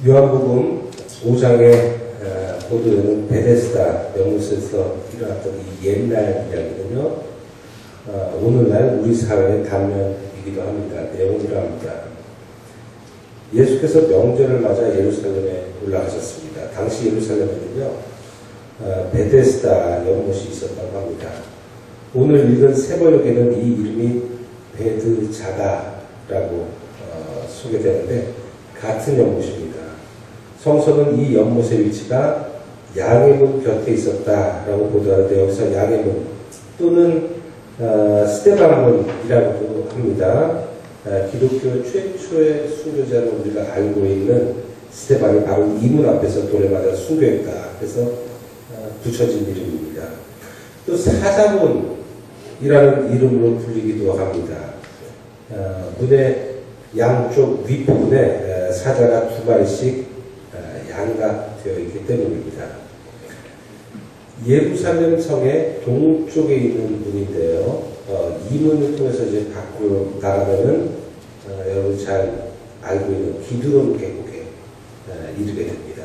요한복음 5장에 보도되는 베데스다 연못에서 일어났던 이 옛날 이야기는요, 오늘날 우리 사회의 단면이기도 합니다. 내용을 합니다. 예수께서 명절을 맞아 예루살렘에 올라가셨습니다. 당시 예루살렘에는요, 베데스다 연못이 있었다고 합니다. 오늘 읽은 세번역에는 이 이름이 베드자다라고 소개되는데 같은 연못입니다. 성서는 이 연못의 위치가 양의 문 곁에 있었다라고 보도하는데 여기서 양의 문 또는 스데반문이라고도 합니다. 기독교 최초의 순교자로 우리가 알고 있는 스데반이 바로 이 문 앞에서 돌에 맞아 순교했다. 그래서 붙여진 이름입니다. 또 사자문이라는 이름으로 불리기도 합니다. 문의 양쪽 윗부분에 사자가 두 마리씩 양각되어 있기 때문입니다. 예루살렘 성의 동쪽에 있는 문인데요. 이 문을 통해서 이제 밖으로 나가면은 여러분 잘 알고 있는 기드론 계곡에 이르게 됩니다.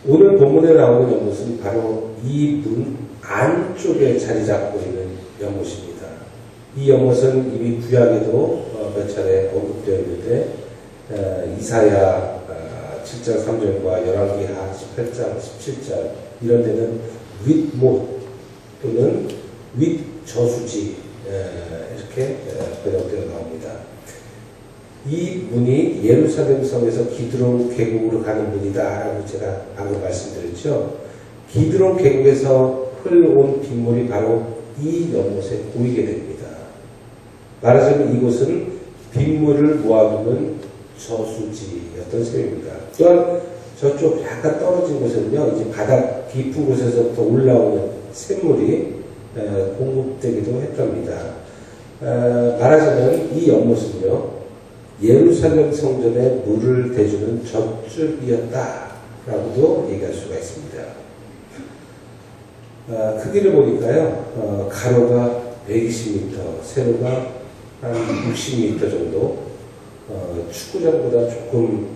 오늘 본문에 나오는 연못은 바로 이 문 안쪽에 자리 잡고 있는 연못입니다. 이 연못은 이미 구약에도 몇 차례 언급되어 있는데 이사야 7장 3절과 열왕기하 18장 17절 이런 데는 윗못 또는 윗저수지 이렇게 번역되어 나옵니다. 이 문이 예루살렘 성에서 기드론 계곡으로 가는 문이다라고 제가 방금 말씀드렸죠. 기드론 계곡에서 흘러온 빗물이 바로 이 연못에 고이게 됩니다. 말하자면 이곳은 빗물을 모아두는 저수지였던 셈입니다. 또한 저쪽 약간 떨어진 곳에는요, 이제 바닥 깊은 곳에서부터 올라오는 샘물이 공급되기도 했답니다. 말하자면 이 연못은요, 예루살렘 성전에 물을 대주는 젖줄이었다라고도 얘기할 수가 있습니다. 크기를 보니까요, 가로가 120m, 세로가 한 60m 정도, 축구장보다 조금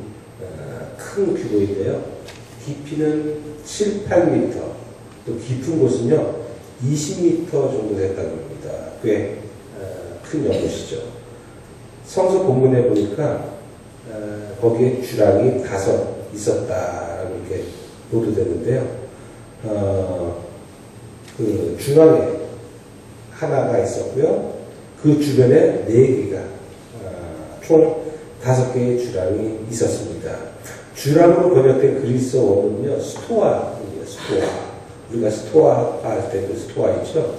큰 규모인데요. 깊이는 7, 8m, 또 깊은 곳은요 20m 정도 됐다고 합니다. 꽤 큰 연못이죠. 성서 본문에 보니까 거기에 주랑이 5 있었다라고 이렇게 보도되는데요. 그 중앙에 하나가 있었고요. 그 주변에 4개가 총 5개의 주랑이 있었습니다. 주랑으로 번역된 그리스어 원문은요, 스토아입니다. 스토아. 우리가 스토아 할 때 그 스토아 있죠?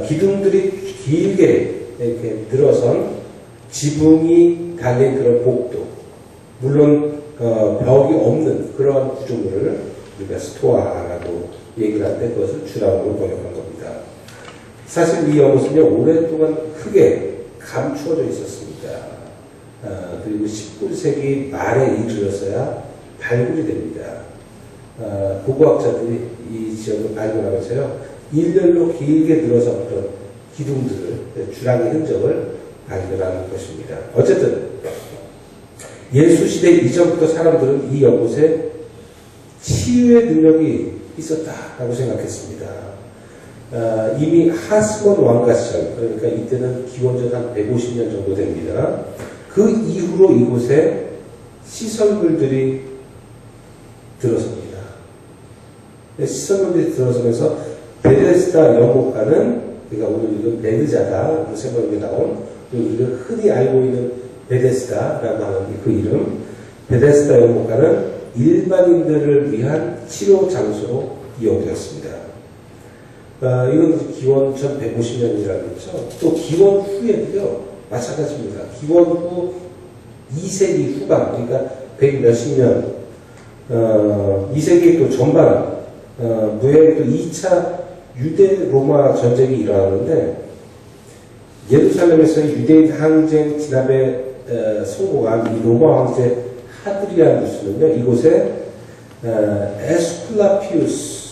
기둥들이 길게 이렇게 늘어선 지붕이 달린 그런 복도. 물론, 벽이 없는 그러한 구조물을 우리가 스토아라고 얘기를 하는데 그것을 주랑으로 번역한 겁니다. 사실 이 연못은요, 오랫동안 크게 감추어져 있었습니다. 그리고 19세기 말에 이르러서야 발굴이 됩니다. 고고학자들이 이 지역을 발굴하면서요, 일렬로 길게 늘어선 그런 기둥들을, 주랑의 흔적을 발견하는 것입니다. 어쨌든, 예수 시대 이전부터 사람들은 이 연못에 치유의 능력이 있었다라고 생각했습니다. 이미 하스몬 왕가 시절, 그러니까 이때는 기원전 한 150년 정도 됩니다. 그 이후로 이곳에 시설물들이 들어섭니다. 시설물들이 들어서면서 베데스다 연못가는, 그러니까 오늘 이건 베드자다, 그 세번역에 나온, 우리가 흔히 알고 있는 베데스다라고 하는 그 이름, 베데스다 연못가는 일반인들을 위한 치료 장소로 이용되었습니다. 이건 기원 1150년이라고 했죠. 또 기원 후에도요, 마찬가지입니다. 기원 후 2세기 후반, 그러니까 100 몇십 년, 2세기 또 전반, 무해 또 2차 유대 로마 전쟁이 일어나는데, 예루살렘에서 유대인 항쟁 진압에 성공한 이 로마 황제 하드리아누스는요, 이곳에 에스쿨라피우스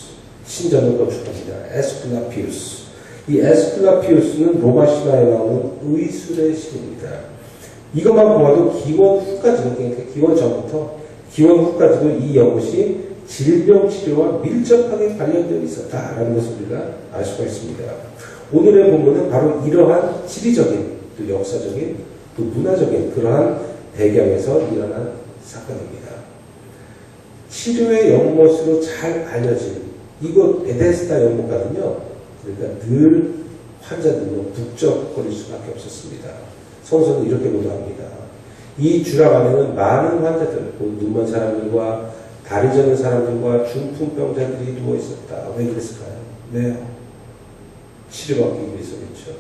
신전을 건축합니다. 에스쿨라피우스. 이 에스쿨라피우스는 로마 신화에 나오는 의술의 신입니다. 이것만 보아도 기원 후까지는, 그러니까 기원 전부터 기원 후까지도 이 연못이 질병 치료와 밀접하게 관련되어 있었다라는 것을 우리가 알 수가 있습니다. 오늘의 본문은 바로 이러한 지리적인, 또 역사적인, 또 문화적인 그러한 배경에서 일어난 사건입니다. 치료의 연못으로 잘 알려진 이곳 베데스다 연못가는요, 그러니까 늘 환자들로 북적거릴 수밖에 없었습니다. 성서는 이렇게 보도합니다. 이 주락 안에는 많은 환자들, 눈먼 사람들과 다리 저는 사람들과 중풍병자들이 누워 있었다. 왜 그랬을까요? 왜요? 치료받기 위해서겠죠.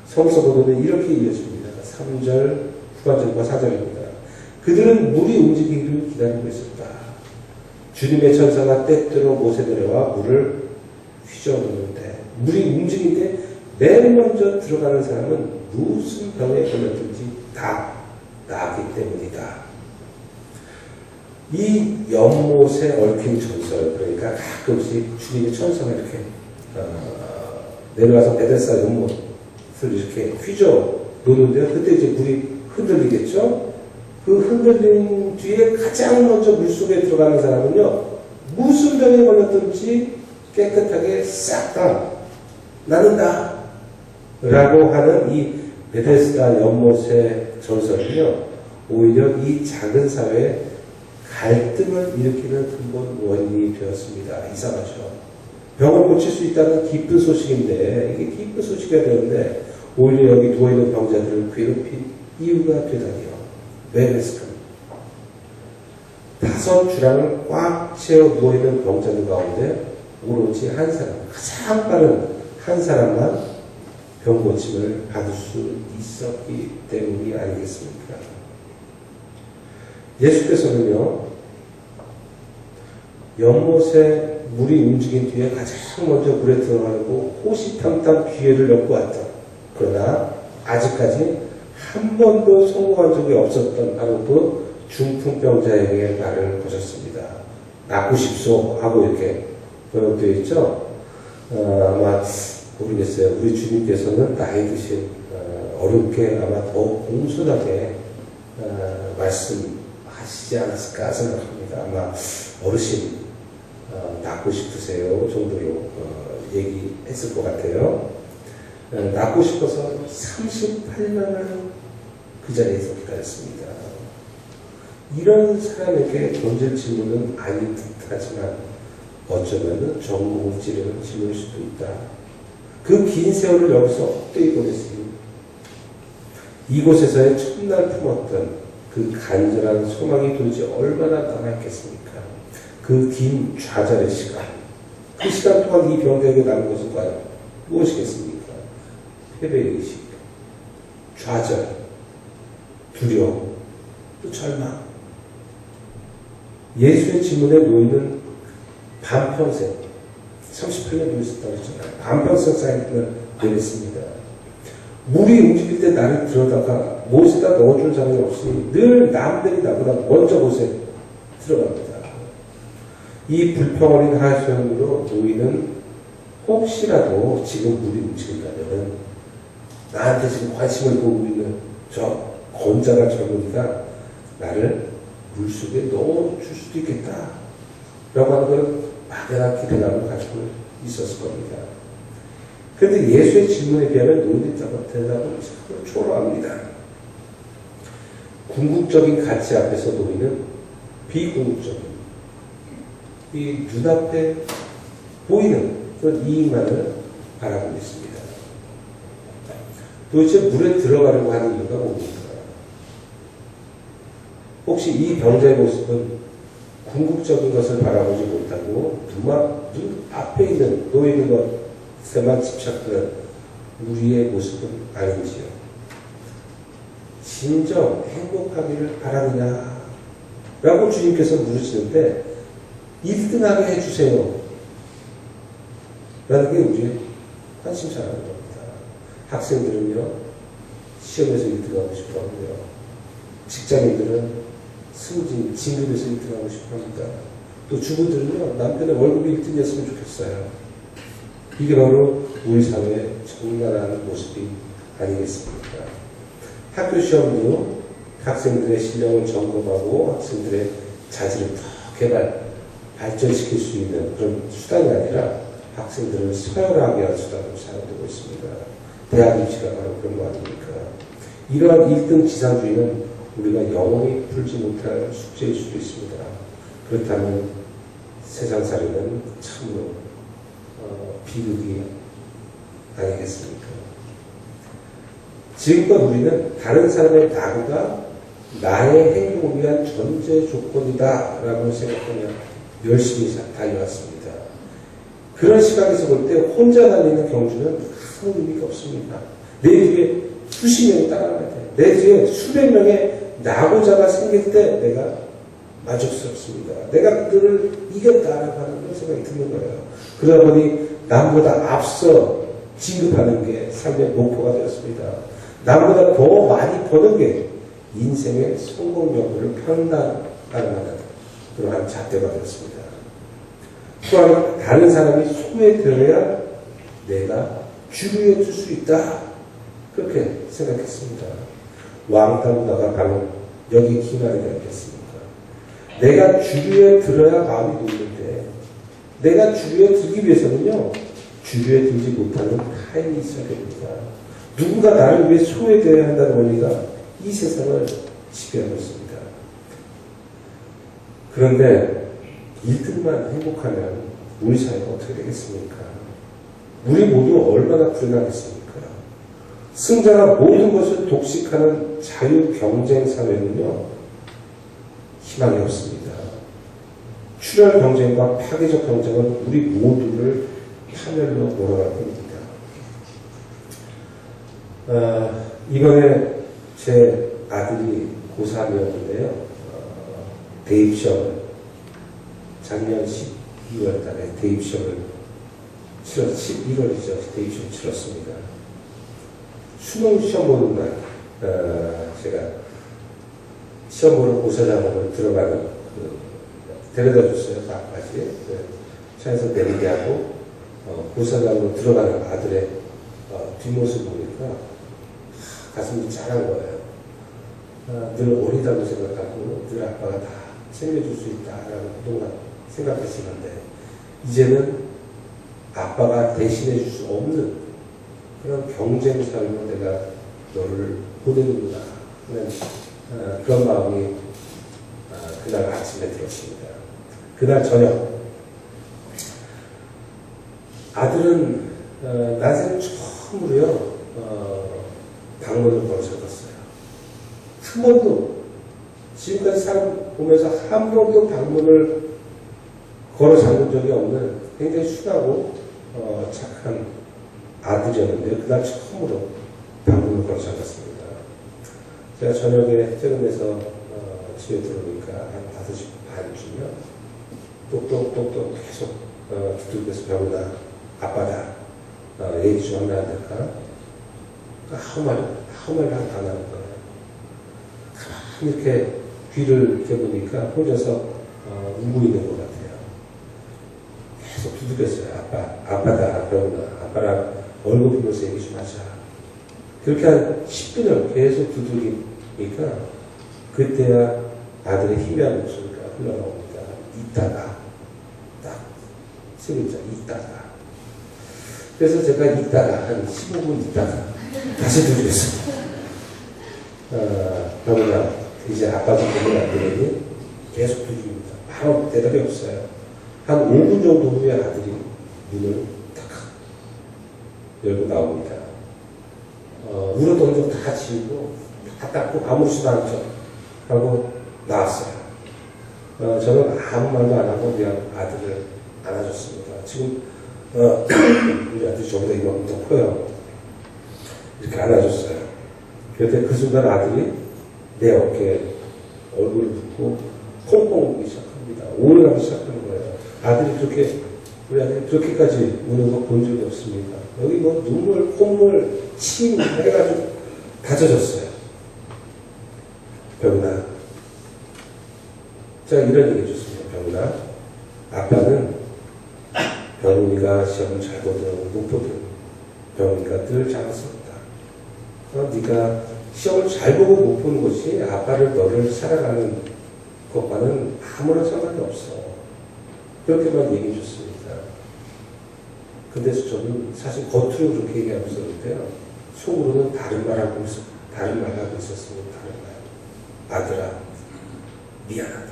성서 보도는 이렇게 이어집니다. 3절 후반절과 4절입니다. 그들은 물이 움직이기를 기다리고 있었다. 주님의 천사가 때때로 못에 내려와 물을 휘저어놓는데 물이 움직이는데 맨 먼저 들어가는 사람은 무슨 병에 걸렸든지 다 나았기 때문이다. 이 연못에 얽힌 전설, 그러니까 가끔씩 주님의 천사가 이렇게 내려와서 베데스다 연못을 이렇게 휘저 놓는데요. 그때 이제 물이 흔들리겠죠. 그 흔들린 뒤에 가장 먼저 물속에 들어가는 사람은요, 무슨 병에 걸렸든지 깨끗하게 싹 다 나는다 라고 하는 이 베데스다 연못의 전설은요, 오히려 이 작은 사회에 갈등을 일으키는 근본 원인이 되었습니다. 이상하죠. 병을 고칠 수 있다는 기쁜 소식인데, 이게 기쁜 소식이 되는데 오히려 여기 누워있는 병자들을 괴롭힌 이유가 되다니요. 왜 그랬을까? 5 주랑을 꽉 채워 누워있는 병자들 가운데 오로지 한 사람, 가장 빠른 한 사람만 병 고침을 받을 수 있었기 때문이 아니겠습니까? 예수께서는요, 연못에 물이 움직인 뒤에 가장 먼저 물에 들어가려고 호시탐탐 기회를 엿고 왔다. 그러나 아직까지 한 번도 성공한 적이 없었던 바로 그 중풍병자에게 말을 거셨습니다. 낫고 싶소 하고 이렇게 번역되어 있죠. 아마 모르겠어요. 우리 주님께서는 나이 드신 어렵게 아마 더 공손하게 말씀하시지 않았을까 생각합니다. 아마 어르신 낫고 싶으세요 정도로 얘기했을 것 같아요. 낫고 싶어서 38년을 그 자리에서 기다렸습니다. 이런 사람에게 던질 질문은 아닌 듯하지만 어쩌면 전공질의 질문일 수도 있다. 그 긴 세월을 여기서 헛되이 보냈으니 이곳에서의 첫날 품었던 그 간절한 소망이 도대체 얼마나 남아있겠습니까? 그 긴 좌절의 시간, 그 시간 동안 이 병자에게 남은 것은 과연 무엇이겠습니까? 패배의식, 좌절, 두려움, 또 절망. 예수의 질문에 놓이는 반평생, 38년 놓였었다고 했잖아요. 반평생 사이클을 내렸습니다. 물이 움직일 때 나를 들여다가 못에다 넣어준 사람이 없으니 늘 남들이 나보다 먼저 못에 들어갑니다. 이 불평어린 하소연으로 놓이는 혹시라도 지금 물이 움직인다면 나한테 지금 관심을 보고 있는 저 건장한 젊은이가 나를 물속에 넣어줄 수도 있겠다 라고 하는 걸 막연한 기대감을 가지고 있었을 겁니다. 그런데 예수의 질문에 비하면 노인의 대답은 참 초라합니다. 궁극적인 가치 앞에서 놓이는 비궁극적인 이 눈앞에 보이는 그런 이익만을 바라보고 있습니다. 도대체 물에 들어가려고 하는 이유가 뭡니까? 혹시 이 병자의 모습은 궁극적인 것을 바라보지 못하고 눈 앞에 있는 놓이는 것에만 집착하는 우리의 모습은 아닌지요? 진정 행복하기를 바라느냐? 라고 주님께서 물으시는데 1등하게 해주세요. 라는 게 우리의 관심사라는 겁니다. 학생들은요, 시험에서 1등하고 싶어 하고요. 직장인들은 승진, 진급에서 1등하고 싶어 합니다. 또 주부들은요, 남편의 월급이 1등이었으면 좋겠어요. 이게 바로 우리 사회의 정나라한 모습이 아니겠습니까? 학교 시험도 학생들의 실력을 점검하고 학생들의 자질을 더 발전시킬 수 있는 그런 수단이 아니라 학생들을 서열하게 하는 수단으로 사용되고 있습니다. 대학 입시가 바로 그런 거 아닙니까? 이러한 1등 지상주의는 우리가 영원히 풀지 못할 숙제일 수도 있습니다. 그렇다면 세상살이는 참으로 비극이 아니겠습니까? 지금껏 우리는 다른 사람의 낙오가 나의 행복을 위한 전제 조건이다 라고 생각하며 열심히 달려왔습니다. 그런 시각에서 볼 때 혼자 달리는 경주는 아무 의미가 없습니다. 내 뒤에 수십 명이 따라가야 돼. 내 뒤에 수백 명의 낙오자가 생길 때 내가 만족스럽습니다. 내가 그들을 이겼다라고 하는 그런 생각이 드는 거예요. 그러다 보니 남보다 앞서 진급하는 게 삶의 목표가 되었습니다. 남보다 더 많이 버는 게 인생의 성공 여부를 판단하는 그러한 잣대가 되었습니다. 또한 다른 사람이 소외되어야 내가 주류에 들 수 있다. 그렇게 생각했습니다. 왕따보다가 바로 여기 기말이 되었겠습니까? 내가 주류에 들어야 마음이 놓이는데 내가 주류에 들기 위해서는요. 주류에 들지 못하는 타인이 있어야 됩니다. 누군가 나를 위해 소외되어야 한다는 원리가 이 세상을 지배하고 있습니다. 그런데 1등만 행복하면 우리 사회가 어떻게 되겠습니까? 우리 모두 얼마나 불행하겠습니까? 승자가 모든 것을 독식하는 자유 경쟁 사회는요, 희망이 없습니다. 출혈 경쟁과 파괴적 경쟁은 우리 모두를 파멸로 몰아갈 겁니다. 이번에 제 아들이 고3이었는데요. 대입시험을 작년 12월 달에 대입시험을 11월이죠. 대입시험 치렀습니다. 수능 시험 보는 날 제가 시험 보는 고사장으로 들어가는 데려다 줬어요. 앞까지 차에서 내리게 하고 고사장으로 들어가는 아들의 뒷모습 보니까 가슴이 짠한 거예요. 늘 어리다고 생각하고 늘 아빠가 다 챙겨줄 수 있다라고 그동안 생각했었는데 이제는 아빠가 대신해 줄 수 없는 그런 경쟁 삶으로 내가 너를 보내는구나 하는 그런 마음이 그날 아침에 들었습니다. 그날 저녁 아들은 난생 처음으로요 방문을 걸어서 갔어요. 한 번도 지금까지 사람 보면서 한 번도 방문을 걸어 잠근 적이 없는 굉장히 순하고 착한 아들이었는데 그날 처음으로 방문을 걸어 잠갔습니다. 제가 저녁에 퇴근해서 집에 들어오니까 한 5시 반쯤이요. 똑똑똑똑 계속 두들겨서 병원아 아빠다 얘기 좀 하면 안 될까? 아무 말도 안 하는 거예요. 가만히 이렇게 귀를 껴보니까 혼자서 울고 있는 것 같아요. 계속 두들겼어요. 아빠다, 병원아. 아빠랑 얼굴 보면서 얘기 좀 하자. 그렇게 한 10분을 계속 두들기니까 그때야 아들의 희미한 목소리가 흘러나옵니다. 이따가. 딱 세 글자, 이따가. 그래서 제가 이따가 한 15분 있다가 다시 두드렸습니다. 병원아, 이제 아빠 좀 보면 안 되니? 계속 두드립니다. 바로 대답이 없어요. 한 5분 정도 후에 아들이 문을 탁 열고 나옵니다. 울었던 적 다 지우고 다 닦고 아무렇지도 않죠. 하고 나왔어요. 저는 아무 말도 안 하고 그냥 아들을 안아줬습니다. 지금 우리 아들이 저보다 이만큼 더 커요. 이렇게 안아줬어요. 그런데 그 순간 아들이 내 어깨에 얼굴을 붓고 콩콩 울기 시작합니다. 오래가기 시작하는 거예요. 아들이 우리 아들이 그렇게까지 우는 거 본 적이 없습니다. 여기 뭐 눈물, 콧물, 침 해가지고 다 젖었어요. 병훈아. 제가 이런 얘기 해줬습니다. 병훈아. 아빠는 병훈이가 시험을 잘 보든 못 보든 병훈이가 늘 잘했었다. 네가 시험을 잘 보고 못 보는 것이 아빠를 너를 사랑하는 그것과는 아무런 상관이 없어. 그렇게만 얘기해 줬습니다. 근데 저는 사실 겉으로 그렇게 얘기하고 있었는데요. 속으로는 다른 말 하고 있었습니다. 다른 말. 아들아, 미안하다.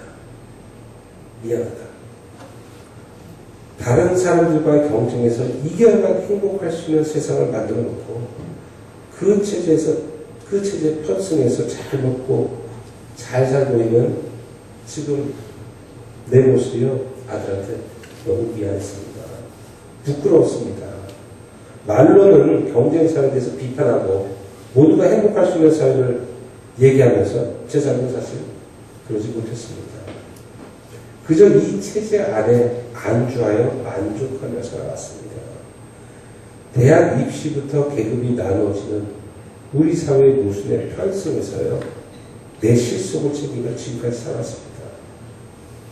다른 사람들과의 경쟁에서 이겨야만 행복할 수 있는 세상을 만들어 놓고 그 체제에 편승해서 잘 먹고 잘 살고 있는 지금 내 모습이요. 아들한테 너무 미안했습니다. 부끄러웠습니다. 말로는 경쟁 사회에 대해서 비판하고 모두가 행복할 수 있는 사회를 얘기하면서 제 삶은 사실 그러지 못했습니다. 그저 이 체제 안에 안주하여 만족하며 살아왔습니다. 대학 입시부터 계급이 나누어지는 우리 사회의 모순에 편승해서요. 내 실속을 챙기며 지금까지 살았습니다.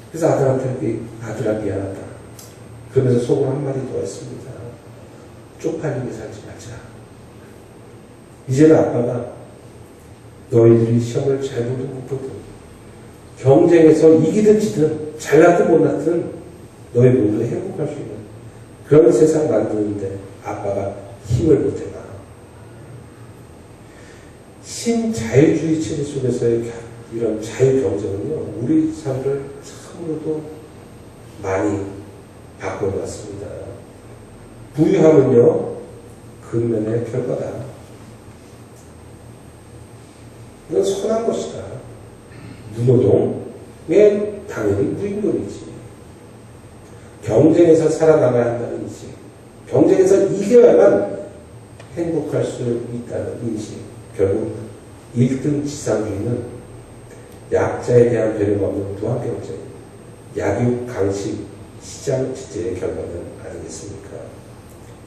그래서 아들한테 아들아 미안하다. 그러면서 속으로 한마디 더 했습니다. 쪽팔리게 살지 말자. 이제는 아빠가 너희들이 시험을 잘 보든 못 보든 경쟁에서 이기든 지든 잘났든 못났든 너희 모두 행복할 수 있는 그런 세상 만드는데 아빠가 힘을 보태라. 신자유주의 체제 속에서의 이런 자유 경쟁은요, 우리 삶을 참으로도 많이 바꿔놨습니다. 부유함은요, 근면의 결과다. 이건 선한 것이다. 무노동에 당연히 무임금이지. 경쟁에서 살아남아야 한다는 인식. 경쟁에서 이겨야만 행복할 수 있다는 인식. 결국 1등 지상주의는 약자에 대한 배려가 없는 무한경쟁, 약육, 강식, 시장 지제의 결과는 아니겠습니까?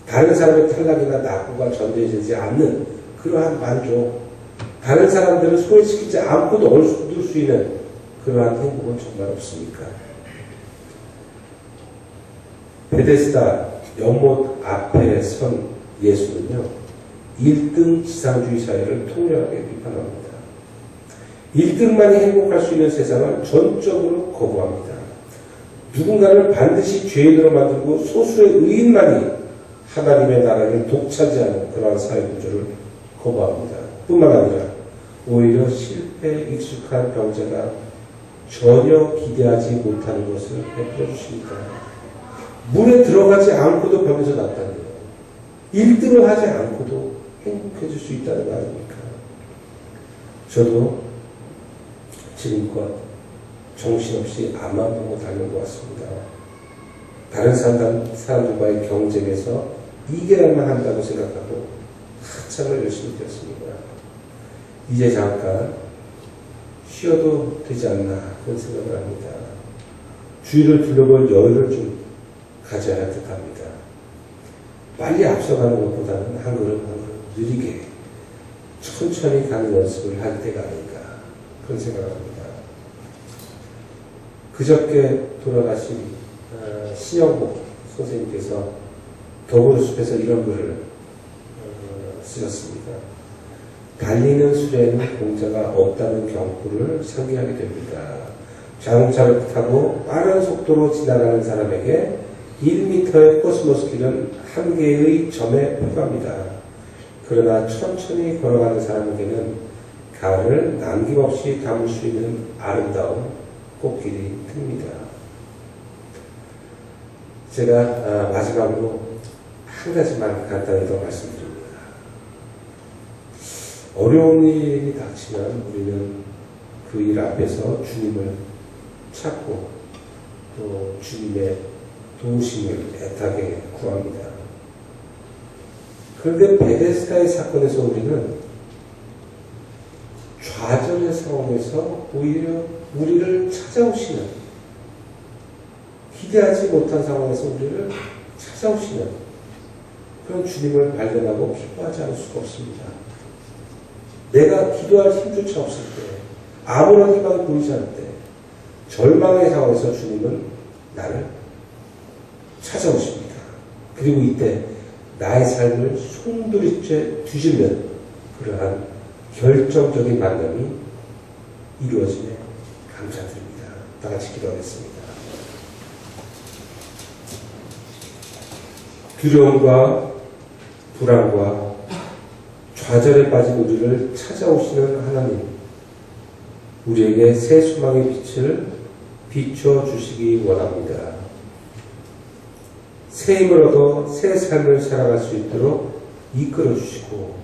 다른 사람의 탈락이나 낙후가 전제되지 않는 그러한 만족, 다른 사람들을 소외시키지 않고도 얻을 수 있는 그러한 행복은 정말 없습니까? 베데스다 연못 앞에 선 예수는요, 1등 지상주의 사회를 통렬하게 비판합니다. 1등만이 행복할 수 있는 세상을 전적으로 거부합니다. 누군가를 반드시 죄인으로 만들고 소수의 의인만이 하나님의 나라를 독차지하는 그러한 사회 구조를 거부합니다. 뿐만 아니라 오히려 실패에 익숙한 병자가 전혀 기대하지 못하는 것을 베풀어 주십니다. 물에 들어가지 않고도 병에서 낫다는 거예요. 1등을 하지 않고도 행복해질 수 있다는 거 아닙니까? 저도 지금껏 정신없이 앞만 보고 다닌 것 같습니다. 다른 사람들과의 경쟁에서 이겨야만 한다고 생각하고 한참을 열심히 뛰었습니다. 이제 잠깐 쉬어도 되지 않나 그런 생각을 합니다. 주위를 둘러볼 여유를 좀 가져야 할 듯합니다. 빨리 앞서가는 것보다는 한 걸음 한 걸음 느리게 천천히 가는 연습을 할 때가 아닌가 그런 생각을 합니다. 그저께 돌아가신 신영복 선생님께서 더불어숲에서 이런 글을 쓰셨습니다. 달리는 수레에는 공자가 없다는 경구를 상기하게 됩니다. 자동차를 타고 빠른 속도로 지나가는 사람에게 1m의 코스모스길은 한계의 점에 불과합니다. 그러나 천천히 걸어가는 사람에게는 가을을 남김없이 담을 수 있는 아름다운 꽃길이 듭니다. 제가 마지막으로 한 가지만 간단히 더 말씀드립니다. 어려운 일이 닥치면 우리는 그 일 앞에서 주님을 찾고 또 주님의 도우심을 애타게 구합니다. 그런데 베데스다의 사건에서 우리는 좌절의 상황에서 오히려 우리를 찾아오시는, 기대하지 못한 상황에서 우리를 찾아오시는 그런 주님을 발견하고 기뻐하지 않을 수가 없습니다. 내가 기도할 힘조차 없을 때, 아무런 희망이 보이지 않을 때, 절망의 상황에서 주님은 나를 찾아오십니다. 그리고 이때 나의 삶을 송두리째 뒤집는 그러한 결정적인 만남이 이루어짐에 감사드립니다. 다 같이 기도하겠습니다. 두려움과 불안과 좌절에 빠진 우리를 찾아오시는 하나님, 우리에게 새 소망의 빛을 비춰주시기 원합니다. 새 힘을 얻어 새 삶을 살아갈 수 있도록 이끌어주시고,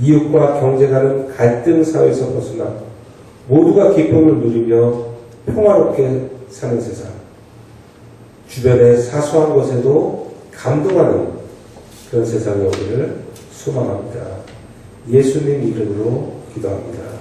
이웃과 경쟁하는 갈등 사회에서 벗어나 모두가 기쁨을 누리며 평화롭게 사는 세상, 주변의 사소한 것에도 감동하는 그런 세상이 오기를 소망합니다. 예수님 이름으로 기도합니다.